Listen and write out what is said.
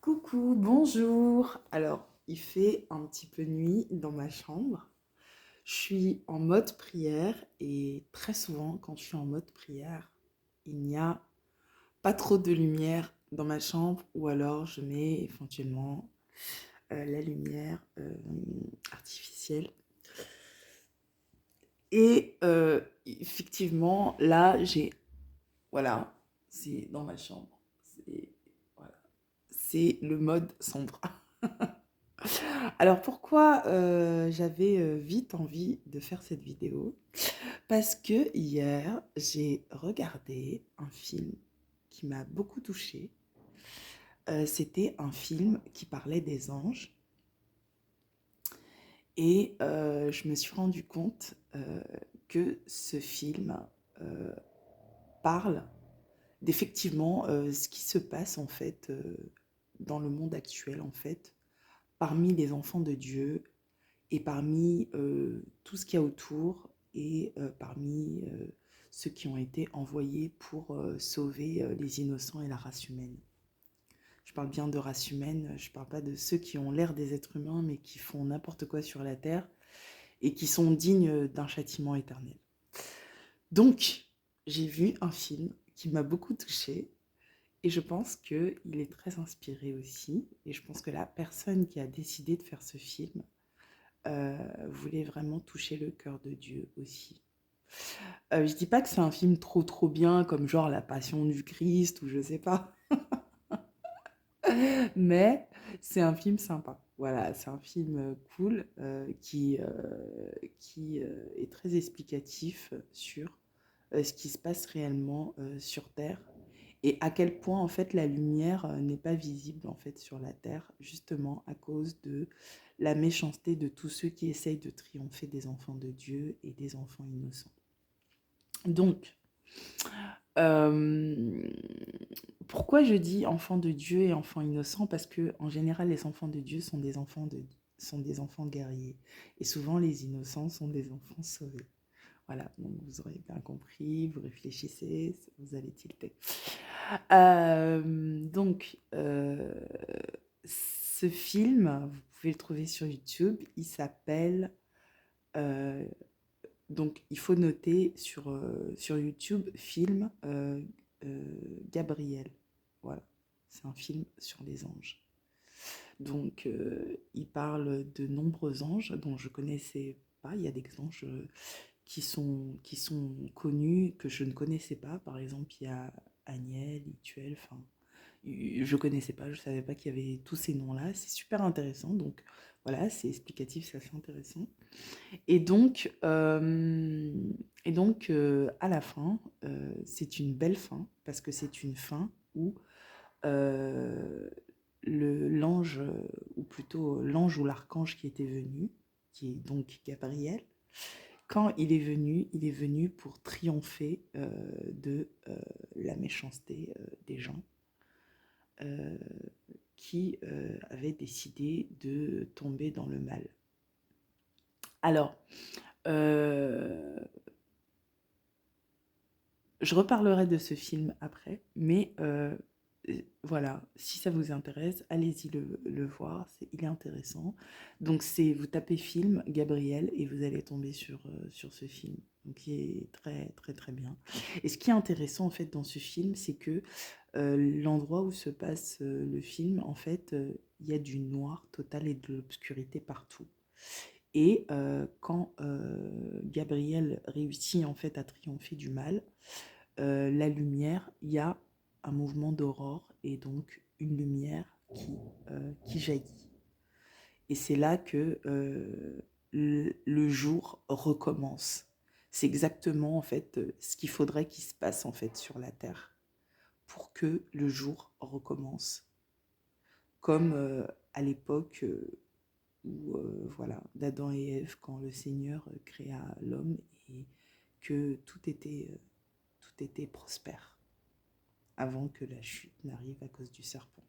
Coucou, bonjour. Alors, il fait un petit peu nuit dans ma chambre. Je suis en mode prière et très souvent, quand je suis en mode prière, il n'y a pas trop de lumière dans ma chambre ou alors je mets éventuellement la lumière artificielle. Et effectivement, là, voilà, c'est dans ma chambre. Voilà, c'est le mode sombre. Alors pourquoi j'avais vite envie de faire cette vidéo? Parce que hier, j'ai regardé un film qui m'a beaucoup touchée. C'était un film qui parlait des anges et je me suis rendu compte que ce film euh, parle d'effectivement ce qui se passe en fait dans le monde actuel en fait parmi les enfants de Dieu et parmi tout ce qu'il y a autour et parmi ceux qui ont été envoyés pour sauver les innocents et la race humaine. Je parle bien de race humaine, je ne parle pas de ceux qui ont l'air des êtres humains mais qui font n'importe quoi sur la terre et qui sont dignes d'un châtiment éternel. Donc, j'ai vu un film qui m'a beaucoup touchée et je pense qu'il est très inspiré aussi. Et je pense que la personne qui a décidé de faire ce film voulait vraiment toucher le cœur de Dieu aussi. Je dis pas que c'est un film trop bien comme genre La Passion du Christ ou je sais pas, mais c'est un film sympa. Voilà, c'est un film cool qui est très explicatif sur ce qui se passe réellement sur Terre et à quel point en fait la lumière n'est pas visible en fait sur la Terre justement à cause de la méchanceté de tous ceux qui essayent de triompher des enfants de Dieu et des enfants innocents. Donc, euh, pourquoi je dis enfants de Dieu et enfants innocents? Parce que en général, les enfants de Dieu sont des enfants guerriers et souvent les innocents sont des enfants sauvés. Voilà, donc vous aurez bien compris, vous réfléchissez, vous allez tilter. Ce film, vous pouvez le trouver sur YouTube, il s'appelle... euh, donc, il faut noter sur YouTube, film Gabriel. Voilà, c'est un film sur les anges. Donc, il parle de nombreux anges dont je connaissais pas. Il y a des anges qui sont connus que je ne connaissais pas. Par exemple, il y a Aniel, Ituel, enfin, je connaissais pas, je savais pas qu'il y avait tous ces noms-là. C'est super intéressant. Donc, voilà, c'est explicatif, c'est assez intéressant. Et donc, à la fin, c'est une belle fin parce que c'est une fin où euh, l'ange, ou plutôt l'ange ou l'archange qui était venu, qui est donc Gabriel, quand il est venu pour triompher de la méchanceté des gens euh, qui avaient décidé de tomber dans le mal. Alors, euh, je reparlerai de ce film après, mais voilà, si ça vous intéresse, allez-y le voir, il est intéressant. Donc vous tapez film Gabriel et vous allez tomber sur ce film, donc qui est très bien. Et ce qui est intéressant en fait dans ce film, c'est que l'endroit où se passe le film, en fait, il y a du noir total et de l'obscurité partout. Et quand Gabriel réussit en fait à triompher du mal, la lumière, il y a un mouvement d'aurore et donc une lumière qui jaillit. Et c'est là que le jour recommence. C'est exactement en fait ce qu'il faudrait qu'il se passe en fait sur la Terre pour que le jour recommence. Comme à l'époque où voilà, d'Adam et Ève, quand le Seigneur créa l'homme et que tout était prospère avant que la chute n'arrive à cause du serpent.